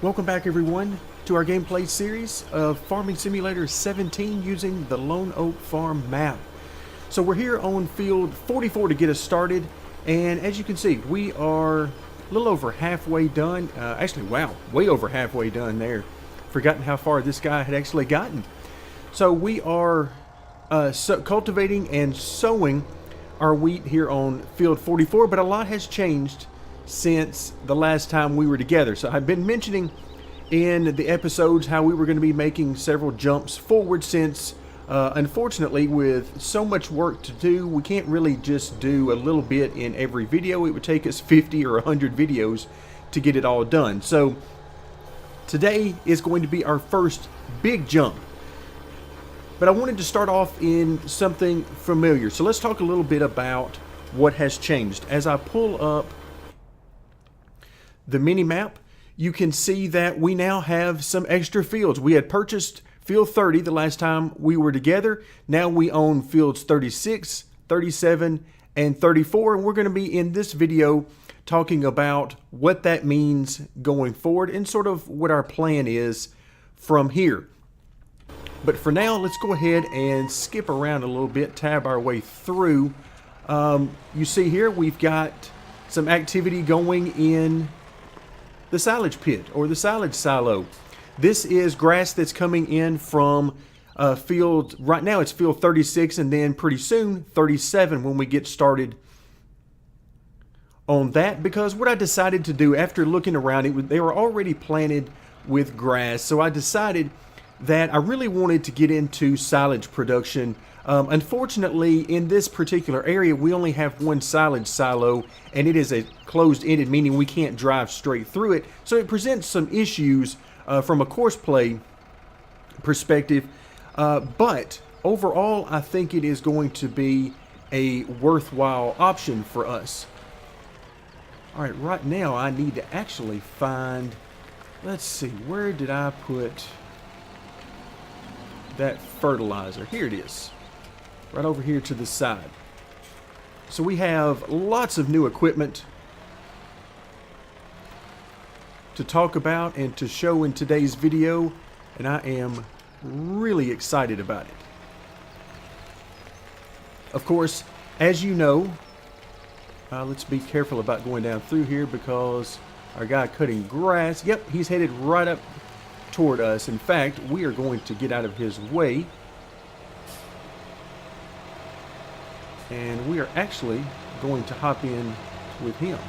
Welcome back everyone to our gameplay series of Farming Simulator 17 using the Lone Oak Farm map. So we're here on field 44 to get us started, and as you can see we are a little over halfway done. Actually, wow, way over halfway done there. Forgotten how far this guy had actually gotten. So we are cultivating and sowing our wheat here on field 44, but a lot has changed since the last time we were together. So I've been mentioning in the episodes how we were going to be making several jumps forward since unfortunately with so much work to do, we can't really just do a little bit in every video. It would take us 50 or 100 videos to get it all done. So today is going to be our first big jump. But I wanted to start off in something familiar. So let's talk a little bit about what has changed. As I pull up the mini map, you can see that we now have some extra fields. We had purchased field 30 the last time we were together. Now we own fields 36, 37, and 34. And we're going to be in this video talking about what that means going forward and sort of what our plan is from here. But for now, let's go ahead and skip around a little bit, tab our way through. You see here, we've got some activity going in the silage pit or the silage silo. This is grass that's coming in from field, right now it's field 36, and then pretty soon 37 when we get started on that. Because what I decided to do after looking around, they were already planted with grass, so I decided that I really wanted to get into silage production. Unfortunately, in this particular area, we only have one silage silo, and it is a closed-ended, meaning we can't drive straight through it. So it presents some issues from a course play perspective. But overall, I think it is going to be a worthwhile option for us. All right, right now I need to actually find, let's see, where did I put that fertilizer? Here it is, right over here to the side. So we have lots of new equipment to talk about and to show in today's video, and I am really excited about it. Of course, as you know, let's be careful about going down through here because our guy cutting grass, yep, he's headed right up toward us. In fact, we are going to get out of his way, and we are actually going to hop in with him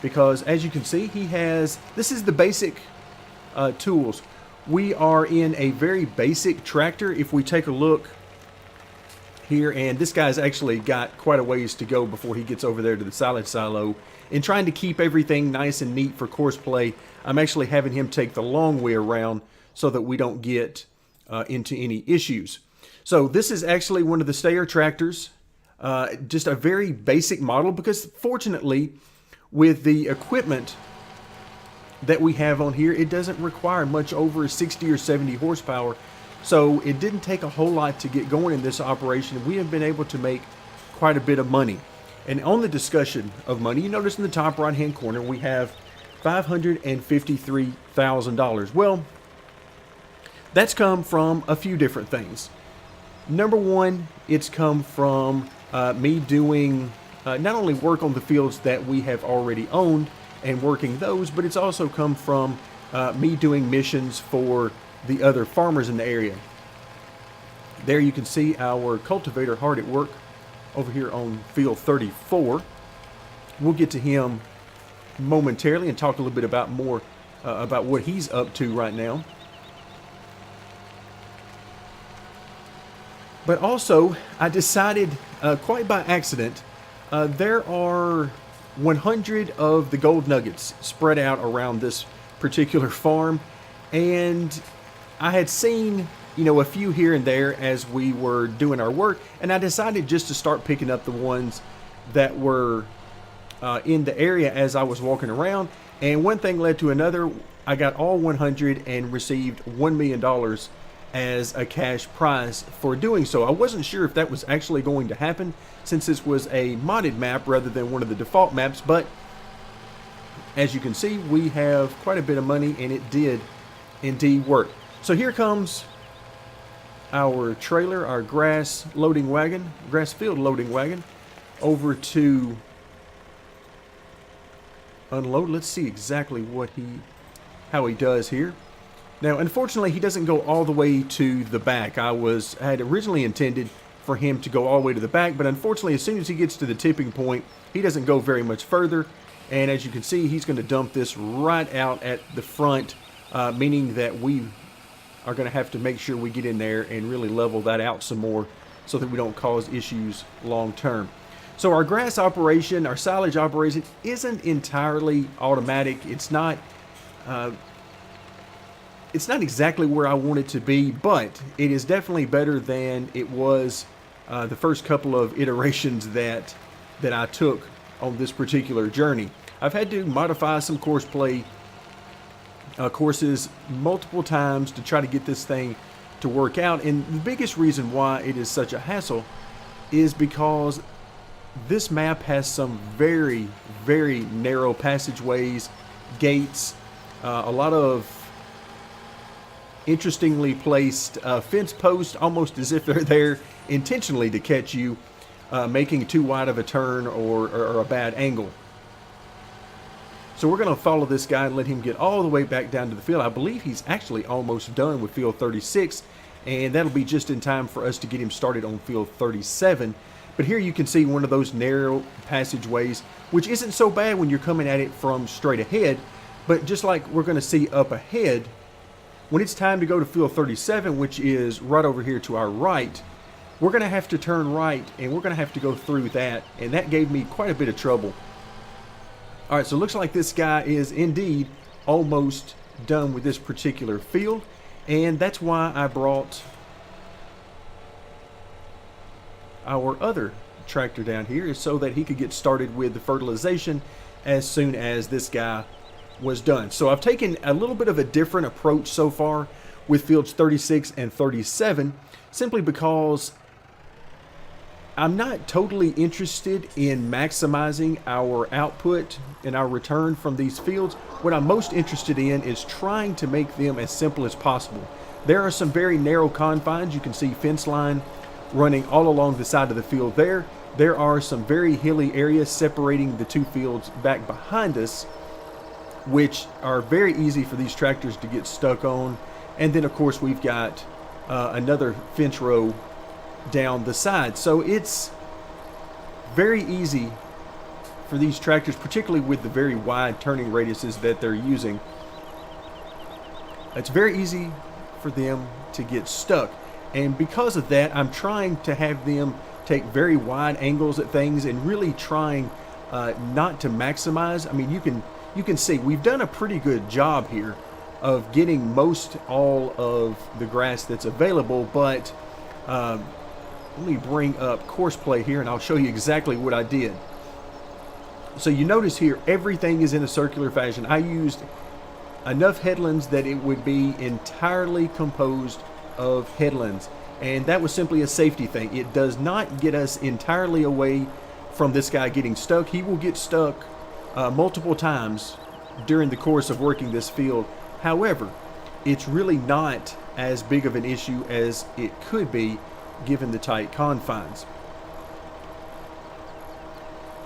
because, as you can see, he has, this is the basic tools. We are in a very basic tractor. If we take a look here, and this guy's actually got quite a ways to go before he gets over there to the silage silo. In trying to keep everything nice and neat for course play, I'm actually having him take the long way around so that we don't get into any issues. So this is actually one of the stayer tractors, just a very basic model, because fortunately with the equipment that we have on here, it doesn't require much over 60 or 70 horsepower. So it didn't take a whole lot to get going in this operation. We have been able to make quite a bit of money. And on the discussion of money, you notice in the top right hand corner we have $553,000. Well, that's come from a few different things. Number one, it's come from me doing not only work on the fields that we have already owned and working those, but it's also come from me doing missions for the other farmers in the area. There you can see our cultivator hard at work over here on field 34. We'll get to him momentarily and talk a little bit about more about what he's up to right now. But also, I decided quite by accident, there are 100 of the gold nuggets spread out around this particular farm, and I had seen, you know, a few here and there as we were doing our work, and I decided just to start picking up the ones that were in the area as I was walking around. And one thing led to another. I got all 100 and received $1 million as a cash prize for doing so. I wasn't sure if that was actually going to happen since this was a modded map rather than one of the default maps, but As you can see, we have quite a bit of money, and it did indeed work. So here comes our trailer, our grass field loading wagon, over to unload. Let's see exactly how he does here. Now, unfortunately, he doesn't go all the way to the back. I had originally intended for him to go all the way to the back, but unfortunately, as soon as he gets to the tipping point, he doesn't go very much further. And as you can see, he's going to dump this right out at the front, meaning that we are going to have to make sure we get in there and really level that out some more so that we don't cause issues long term. So our grass operation, our silage operation, isn't entirely automatic. It's not exactly where I want it to be, but it is definitely better than it was the first couple of iterations that I took on this particular journey. I've had to modify some courses multiple times to try to get this thing to work out, and the biggest reason why it is such a hassle is because this map has some very, very narrow passageways, gates, a lot of interestingly placed fence posts, almost as if they're there intentionally to catch you, making too wide of a turn or a bad angle. So we're going to follow this guy and let him get all the way back down to the field. I believe he's actually almost done with field 36, and that'll be just in time for us to get him started on field 37. But here you can see one of those narrow passageways, which isn't so bad when you're coming at it from straight ahead, but just like we're going to see up ahead, when it's time to go to field 37, which is right over here to our right, we're going to have to turn right, and we're going to have to go through that, and that gave me quite a bit of trouble. All right, so it looks like this guy is indeed almost done with this particular field, and that's why I brought our other tractor down here, is so that he could get started with the fertilization as soon as this guy was done. So I've taken a little bit of a different approach so far with fields 36 and 37, simply because I'm not totally interested in maximizing our output and our return from these fields. What I'm most interested in is trying to make them as simple as possible. There are some very narrow confines. You can see fence line running all along the side of the field there. There are some very hilly areas separating the two fields back behind us, which are very easy for these tractors to get stuck on. And then of course we've got another fence row down the side. So it's very easy for these tractors, particularly with the very wide turning radiuses that they're using. It's very easy for them to get stuck. And because of that, I'm trying to have them take very wide angles at things and really trying not to maximize. I mean, you can see we've done a pretty good job here of getting most all of the grass that's available, but let me bring up course play here and I'll show you exactly what I did. So you notice here everything is in a circular fashion. I used enough headlands that it would be entirely composed of headlands, and that was simply a safety thing. It does not get us entirely away from this guy getting stuck. He will get stuck multiple times during the course of working this field. However, it's really not as big of an issue as it could be given the tight confines.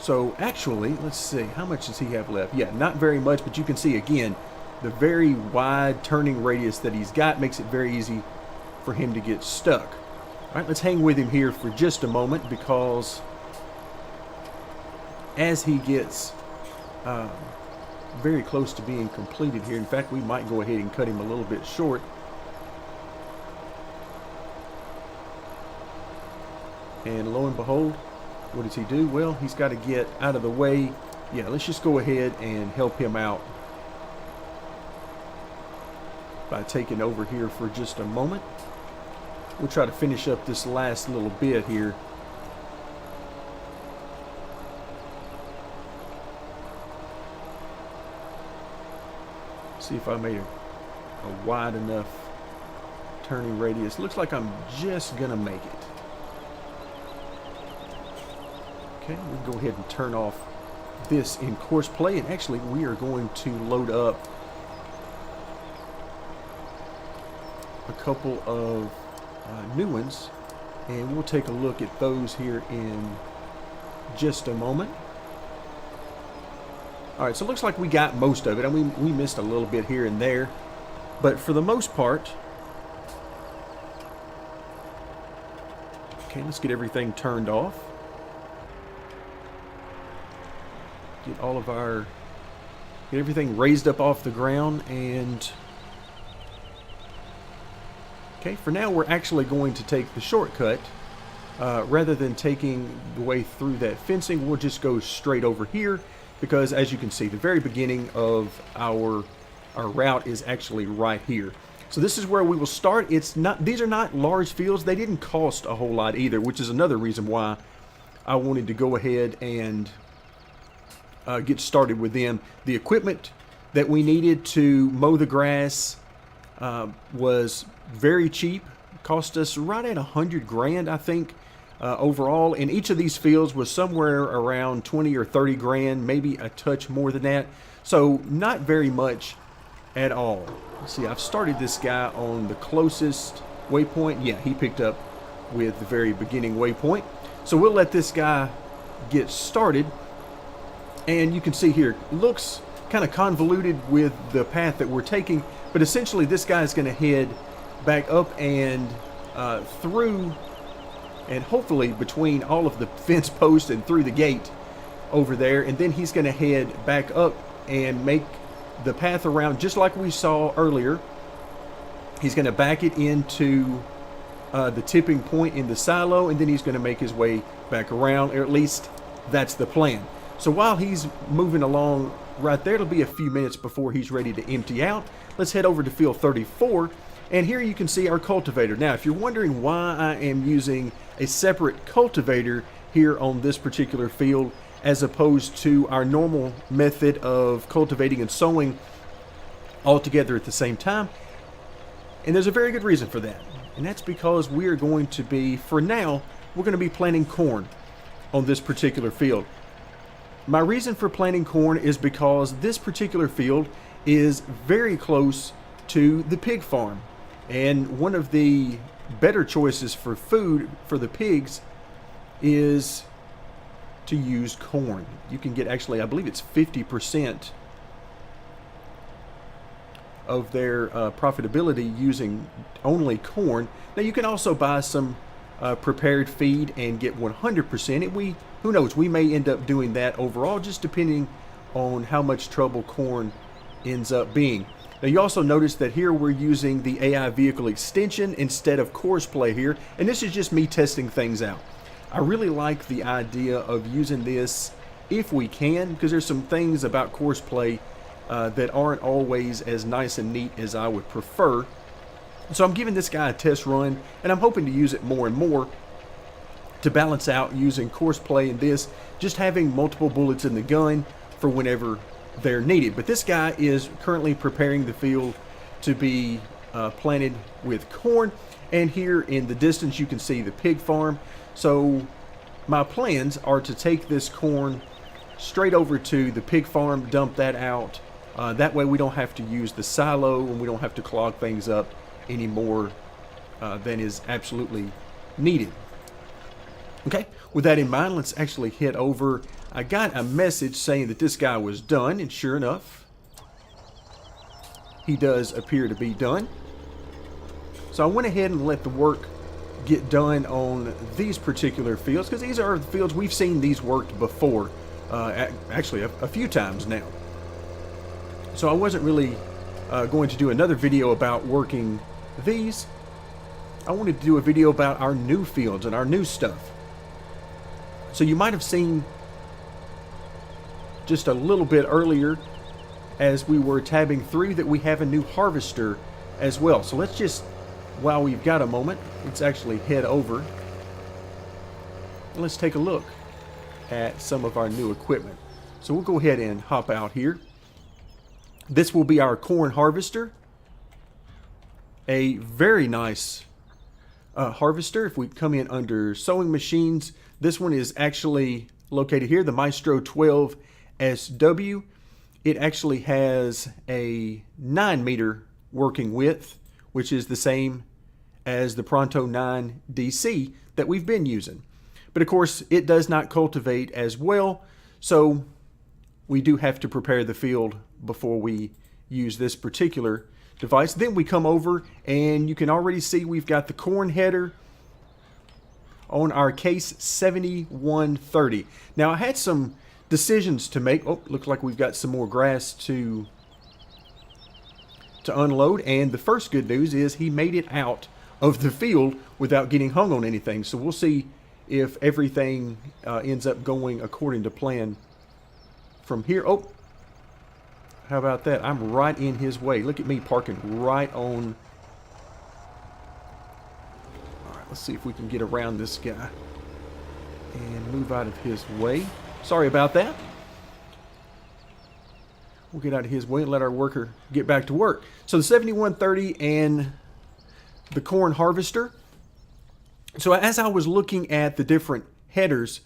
So actually, let's see, how much does he have left? Yeah, not very much, but you can see again the very wide turning radius that he's got makes it very easy for him to get stuck. All right, let's hang with him here for just a moment, because as he gets very close to being completed here, in fact, we might go ahead and cut him a little bit short. And lo and behold, what does he do? Well, he's got to get out of the way. Yeah, let's just go ahead and help him out by taking over here for just a moment. We'll try to finish up this last little bit here. See if I made a wide enough turning radius. Looks like I'm just gonna make it. Okay, we'll go ahead and turn off this in course play, and actually we are going to load up a couple of new ones, and we'll take a look at those here in just a moment. Alright, so it looks like we got most of it. I mean, we missed a little bit here and there, but for the most part. Okay, let's get everything turned off. Get everything raised up off the ground, and okay, for now we're actually going to take the shortcut. Rather than taking the way through that fencing, we'll just go straight over here, because as you can see, the very beginning of our route is actually right here. So this is where we will start. These are not large fields. They didn't cost a whole lot either, which is another reason why I wanted to go ahead and get started with them. The equipment that we needed to mow the grass was very cheap. Cost us right at 100 grand, I think, overall. And each of these fields was somewhere around 20 or 30 grand, maybe a touch more than that. So not very much at all. Let's see, I've started this guy on the closest waypoint. Yeah, he picked up with the very beginning waypoint. So we'll let this guy get started. And you can see here, it looks kind of convoluted with the path that we're taking, but essentially this guy is going to head back up and through, and hopefully between all of the fence posts and through the gate over there, and then he's going to head back up and make the path around just like we saw earlier. He's going to back it into the tipping point in the silo, and then he's going to make his way back around, or at least that's the plan. So while he's moving along right there, it'll be a few minutes before he's ready to empty out. Let's head over to field 34, and here you can see our cultivator. Now, if you're wondering why I am using a separate cultivator here on this particular field as opposed to our normal method of cultivating and sowing all together at the same time, and there's a very good reason for that, and that's because we are going to be, for now, we're going to be planting corn on this particular field. My reason for planting corn is because this particular field is very close to the pig farm, and one of the better choices for food for the pigs is to use corn. You can get, actually, I believe it's 50% of their profitability using only corn. Now you can also buy some prepared feed and get 100%. And who knows, we may end up doing that overall, just depending on how much trouble corn ends up being. Now you also notice that here we're using the AI vehicle extension instead of course play here, and this is just me testing things out. I really like the idea of using this if we can, because there's some things about course play that aren't always as nice and neat as I would prefer. So I'm giving this guy a test run, and I'm hoping to use it more and more to balance out using course play and this, just having multiple bullets in the gun for whenever they're needed. But this guy is currently preparing the field to be planted with corn, and here in the distance you can see the pig farm. So my plans are to take this corn straight over to the pig farm, dump that out. That way we don't have to use the silo, and we don't have to clog things up any more than is absolutely needed. Okay, with that in mind, let's actually head over. I got a message saying that this guy was done, and sure enough, he does appear to be done. So I went ahead and let the work get done on these particular fields, because these are the fields we've seen these worked before, actually a few times now. So I wasn't really going to do another video about working these. I wanted to do a video about our new fields and our new stuff. So you might have seen just a little bit earlier as we were tabbing through that we have a new harvester as well. So let's just, while we've got a moment, let's actually head over and let's take a look at some of our new equipment. So we'll go ahead and hop out here. This will be our corn harvester. A very nice harvester. If we come in under sewing machines, this one is actually located here, the Maestro 12 SW. It actually has a 9-meter working width, which is the same as the Pronto 9 DC that we've been using. But of course, it does not cultivate as well, so we do have to prepare the field before we use this particular device. Then we come over and you can already see we've got the corn header on our case 7130. Now I had some decisions to make. Oh, looks like we've got some more grass to unload, and the first good news is he made it out of the field without getting hung on anything. So we'll see if everything ends up going according to plan from here. Oh, how about that? I'm right in his way. Look at me parking right on. All right, let's see if we can get around this guy and move out of his way. Sorry about that. We'll get out of his way and let our worker get back to work. So the 7130 and the corn harvester. So as I was looking at the different headers,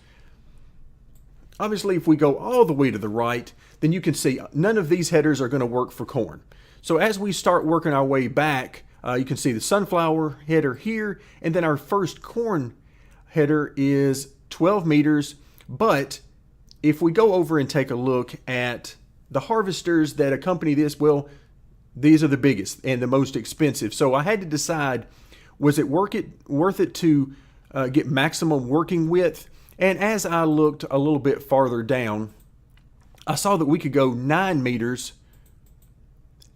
obviously if we go all the way to the right, then you can see none of these headers are going to work for corn. So as we start working our way back, you can see the sunflower header here, and then our first corn header is 12 meters. But if we go over and take a look at the harvesters that accompany this, well, these are the biggest and the most expensive. So I had to decide, was it worth it to get maximum working width? And as I looked a little bit farther down, I saw that we could go 9 meters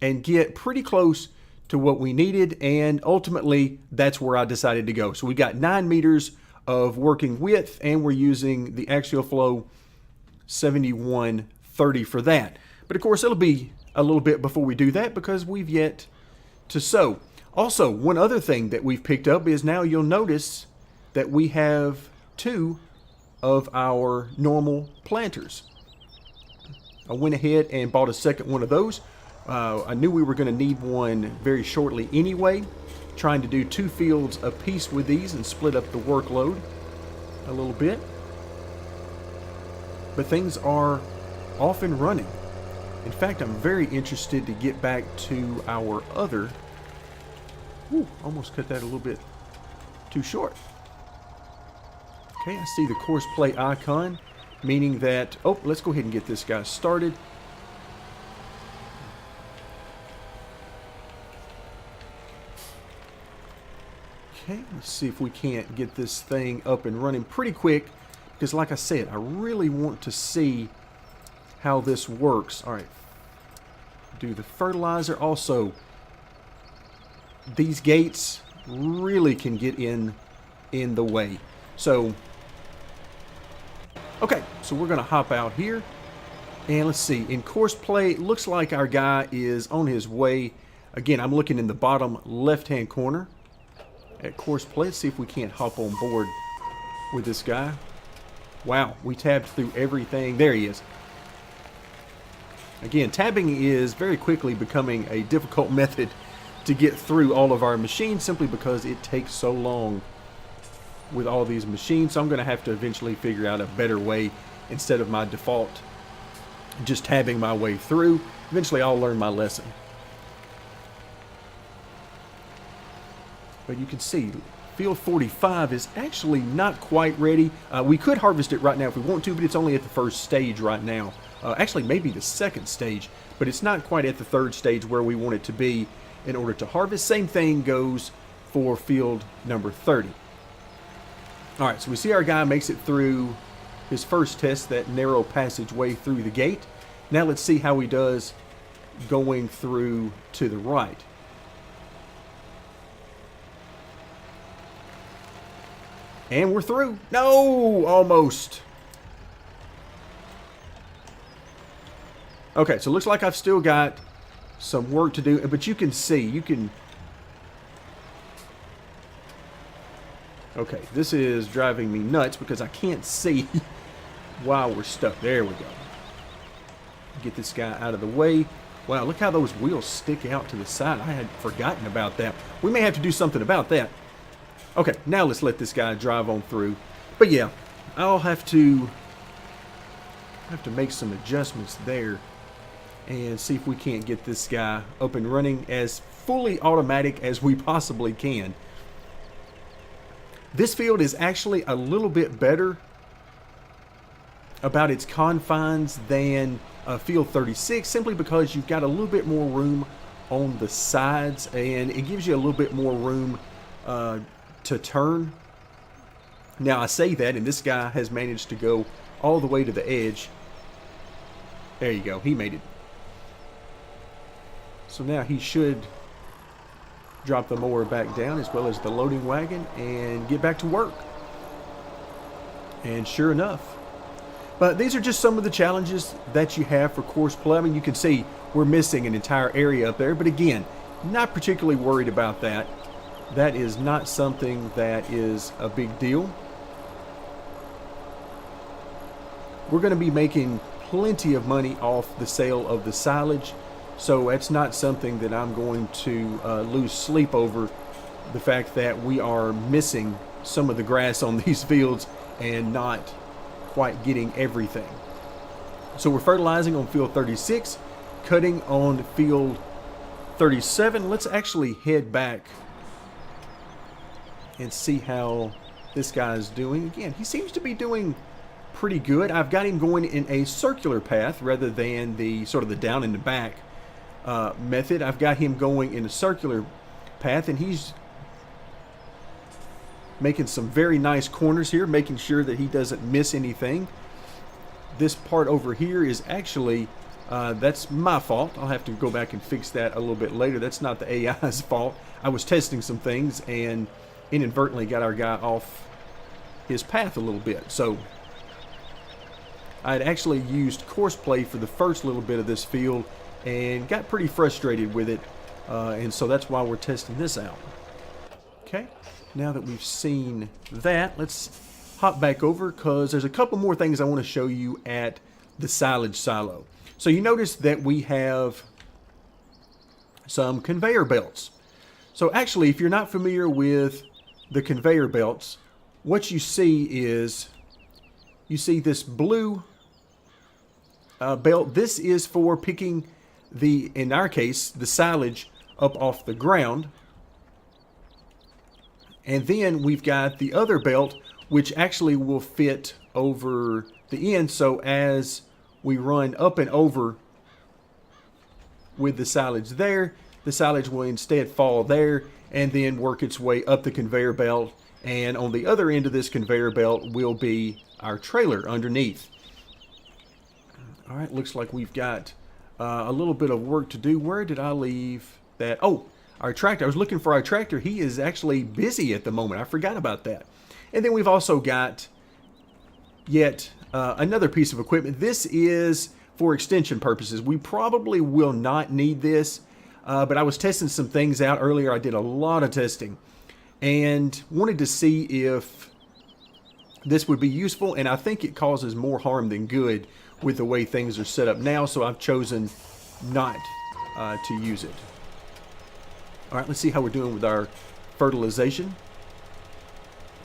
and get pretty close to what we needed. And ultimately, that's where I decided to go. So we got 9 meters of working width, and we're using the Axial Flow 7130 for that. But of course, it'll be a little bit before we do that because we've yet to sow. Also, one other thing that we've picked up is now you'll notice that we have 2 of our normal planters. I went ahead and bought a second one of those. I knew we were going to need one very shortly anyway, trying to do 2 fields a piece with these and split up the workload a little bit. But things are off and running. In fact, I'm very interested to get back to our other. Ooh, almost cut that a little bit too short. Okay, I see the course play icon, meaning that, oh, let's go ahead and get this guy started. Okay, let's see if we can't get this thing up and running pretty quick, because like I said, I really want to see how this works. All right, do the fertilizer. Also, these gates really can get in the way. So, okay, so we're going to hop out here. And let's see, in course play, it looks like our guy is on his way. Again, I'm looking in the bottom left-hand corner at course play. Let's see if we can't hop on board with this guy. Wow, we tabbed through everything. There he is. Again, tabbing is very quickly becoming a difficult method to get through all of our machines simply because it takes so long with all these machines. So I'm going to have to eventually figure out a better way instead of my default just tabbing my way through. Eventually I'll learn my lesson. But you can see field 45 is actually not quite ready. We could harvest it right now if we want to, but it's only at the first stage right now. Actually, maybe the second stage, but it's not quite at the third stage where we want it to be in order to harvest. Same thing goes for field number 30. All right, so we see our guy makes it through his first test, that narrow passageway through the gate. Now let's see how he does going through to the right. And we're through. No, almost. Okay, so it looks like I've still got some work to do, but you can see, okay, this is driving me nuts because I can't see while we're stuck. There we go. Get this guy out of the way. Wow, look how those wheels stick out to the side. I had forgotten about that. We may have to do something about that. Okay, now let's let this guy drive on through. But yeah, I'll have to I have to make some adjustments there and see if we can't get this guy up and running as fully automatic as we possibly can. This field is actually a little bit better about its confines than field 36, simply because you've got a little bit more room on the sides, and it gives you a little bit more room to turn. Now I say that, and this guy has managed to go all the way to the edge. There you go, he made it. So now he should drop the mower back down, as well as the loading wagon, and get back to work. And sure enough. But these are just some of the challenges that you have for course play. I mean, you can see we're missing an entire area up there, but again, not particularly worried about that. That is not something that is a big deal. We're going to be making plenty of money off the sale of the silage, so that's not something that I'm going to lose sleep over, the fact that we are missing some of the grass on these fields and not quite getting everything. So we're fertilizing on field 36, cutting on field 37. Let's actually head back and see how this guy's doing. Again, he seems to be doing pretty good. I've got him going in a circular path rather than the sort of the down in the back method. I've got him going in a circular path, and he's making some very nice corners here, making sure that he doesn't miss anything. This part over here is actually, that's my fault. I'll have to go back and fix that a little bit later. That's not the AI's fault. I was testing some things and inadvertently got our guy off his path a little bit. So I had actually used course play for the first little bit of this field and got pretty frustrated with it, and so that's why we're testing this out. Okay, now that we've seen that, let's hop back over, because there's a couple more things I want to show you at the silage silo. So you notice that we have some conveyor belts. So actually, if you're not familiar with the conveyor belts, what you see is you see this blue belt. This is for picking the, in our case, the silage up off the ground. And then we've got the other belt, which actually will fit over the end. So as we run up and over with the silage there, the silage will instead fall there and then work its way up the conveyor belt. And on the other end of this conveyor belt will be our trailer underneath. All right, looks like we've got a little bit of work to do. Where did I leave that? Oh, our tractor. I was looking for our tractor. He is actually busy at the moment. I forgot about that. And then we've also got yet another piece of equipment. This is for extension purposes. We probably will not need this, but I was testing some things out earlier. I did a lot of testing and wanted to see if this would be useful, and I think it causes more harm than good with the way things are set up now, so I've chosen not to use it. All right, let's see how we're doing with our fertilization.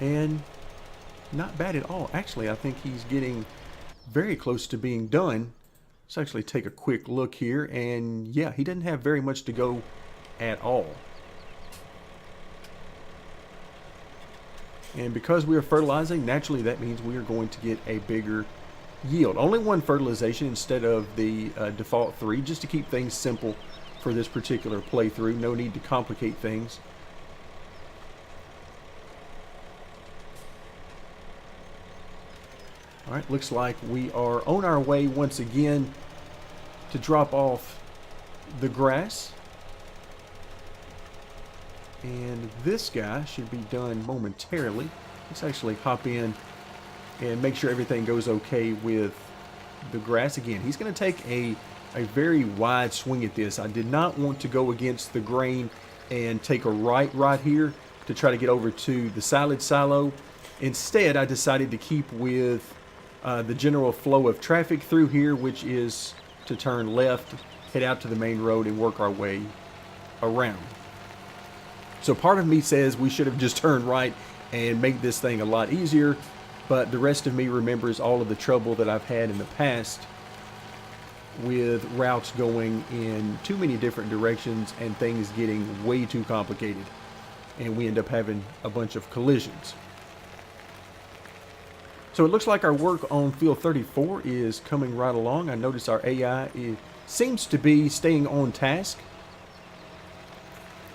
And not bad at all. Actually, I think he's getting very close to being done. Let's actually take a quick look here, and yeah, he doesn't have very much to go at all. And because we are fertilizing, naturally that means we are going to get a bigger yield. Only one fertilization instead of the default 3, just to keep things simple for this particular playthrough. No need to complicate things. All right, looks like we are on our way once again to drop off the grass. And this guy should be done momentarily. Let's actually hop in and make sure everything goes okay with the grass. Again, he's going to take a very wide swing at this. I did not want to go against the grain and take a right here to try to get over to the silage silo. Instead, I decided to keep with the general flow of traffic through here, which is to turn left, head out to the main road, and work our way around. So part of me says we should have just turned right and make this thing a lot easier. but the rest of me remembers all of the trouble that I've had in the past with routes going in too many different directions and things getting way too complicated, and we end up having a bunch of collisions. So it looks like our work on field 34 is coming right along. I notice our AI seems to be staying on task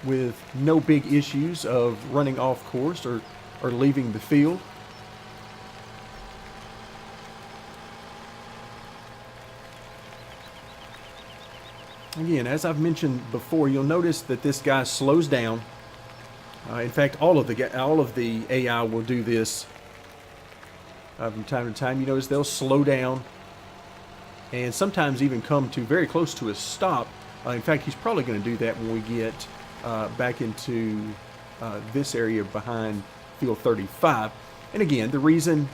with no big issues of running off course or leaving the field. Again, as I've mentioned before, you'll notice that this guy slows down. In fact, all of the AI will do this from time to time. You notice they'll slow down and sometimes even come to very close to a stop. In fact, he's probably going to do that when we get back into this area behind field 35. And again, the reason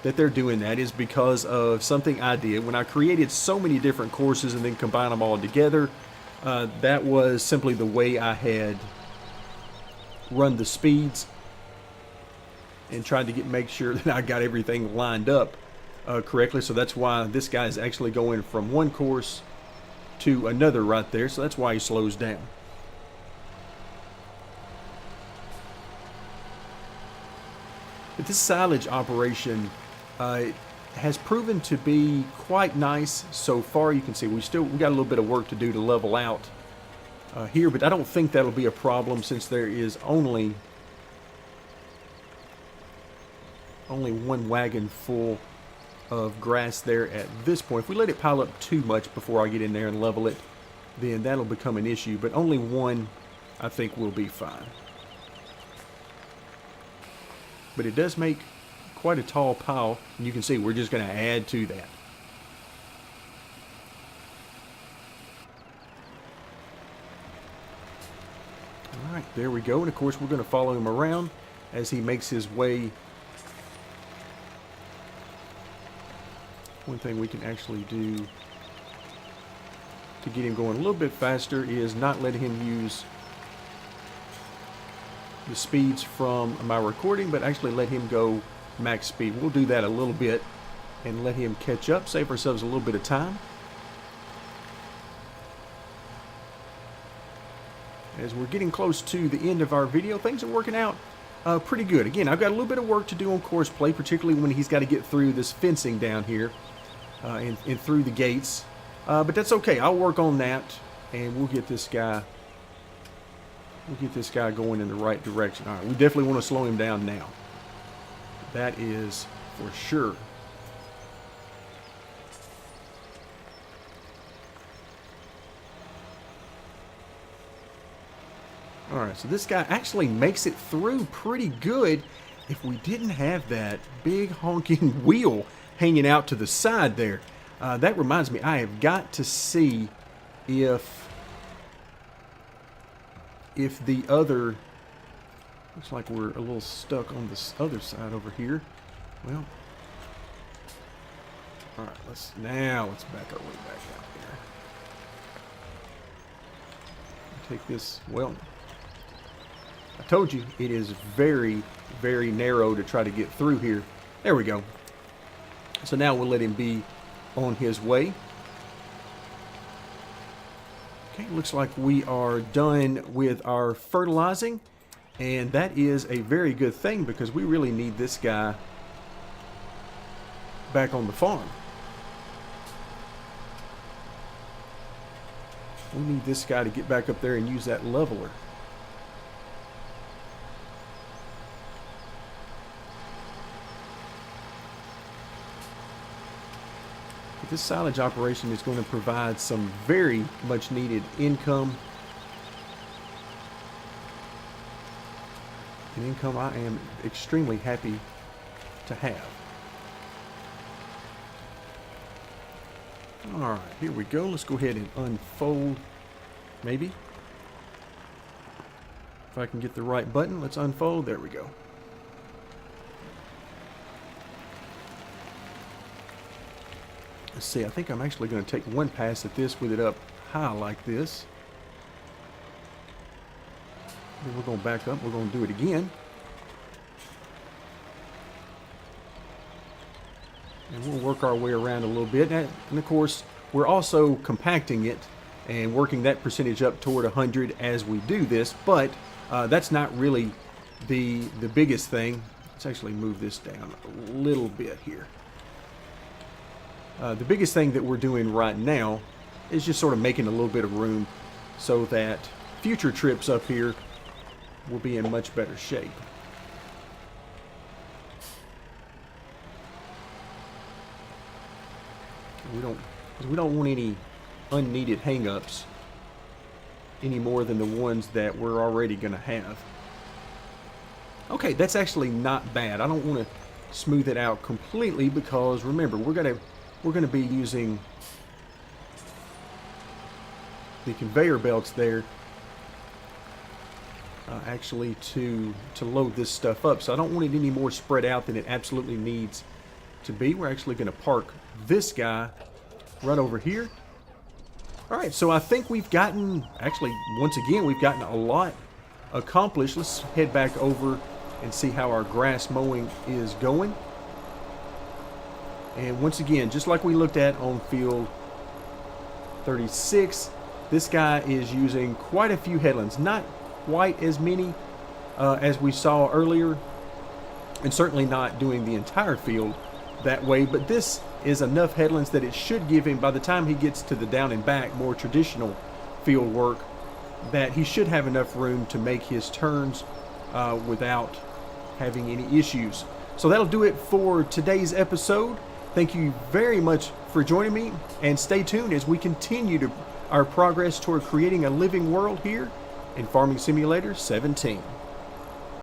that they're doing that is because of something I did when I created so many different courses and then combined them all together. That was simply the way I had run the speeds and tried to make sure that I got everything lined up correctly. So that's why this guy is actually going from one course to another right there. So that's why he slows down. But this silage operation has proven to be quite nice so far. You can see we got a little bit of work to do to level out here, but I don't think that'll be a problem since there is only one wagon full of grass there at this point. If we let it pile up too much before I get in there and level it, then that'll become an issue, but only one I think will be fine. But it does make quite a tall pile, and you can see we're just going to add to that. All right, there we go. And of course, we're going to follow him around as he makes his way. One thing we can actually do to get him going a little bit faster is not let him use the speeds from my recording, but actually let him go max speed. We'll do that a little bit and let him catch up, save ourselves a little bit of time. As we're getting close to the end of our video, things are working out pretty good. Again, I've got a little bit of work to do on course play, particularly when he's got to get through this fencing down here and through the gates. But that's okay. I'll work on that, and we'll get this guy going in the right direction. All right, we definitely want to slow him down now. That is for sure. All right, so this guy actually makes it through pretty good if we didn't have that big honking wheel hanging out to the side there. That reminds me, I have got to see if the other, looks like we're a little stuck on this other side over here. Well, all right, let's back our way back out here. Take this, well, I told you it is very, very narrow to try to get through here. There we go. So now we'll let him be on his way. Okay, looks like we are done with our fertilizing, and that is a very good thing because we really need this guy back on the farm. We need this guy to get back up there and use that leveler. This silage operation is going to provide some very much needed income. An income I am extremely happy to have. All right, here we go. Let's go ahead and unfold, maybe. If I can get the right button, let's unfold. There we go. Let's see, I think I'm actually going to take one pass at this with it up high like this. Then we're going to back up. We're going to do it again. And we'll work our way around a little bit. And of course, we're also compacting it and working that percentage up toward 100 as we do this. But that's not really the biggest thing. Let's actually move this down a little bit here. The biggest thing that we're doing right now is just sort of making a little bit of room so that future trips up here will be in much better shape. We don't want any unneeded hang-ups any more than the ones that we're already going to have. Okay, that's actually not bad. I don't want to smooth it out completely because remember, we're going to be using the conveyor belts there actually to load this stuff up. So I don't want it any more spread out than it absolutely needs to be. We're actually going to park this guy right over here. All right, so I think we've gotten, actually, once again, we've gotten a lot accomplished. Let's head back over and see how our grass mowing is going. And once again, just like we looked at on field 36, this guy is using quite a few headlands. Not quite as many as we saw earlier, and certainly not doing the entire field that way, but this is enough headlands that it should give him, by the time he gets to the down and back, more traditional field work, that he should have enough room to make his turns without having any issues. So that'll do it for today's episode. Thank you very much for joining me, and stay tuned as we continue our progress toward creating a living world here in Farming Simulator 17.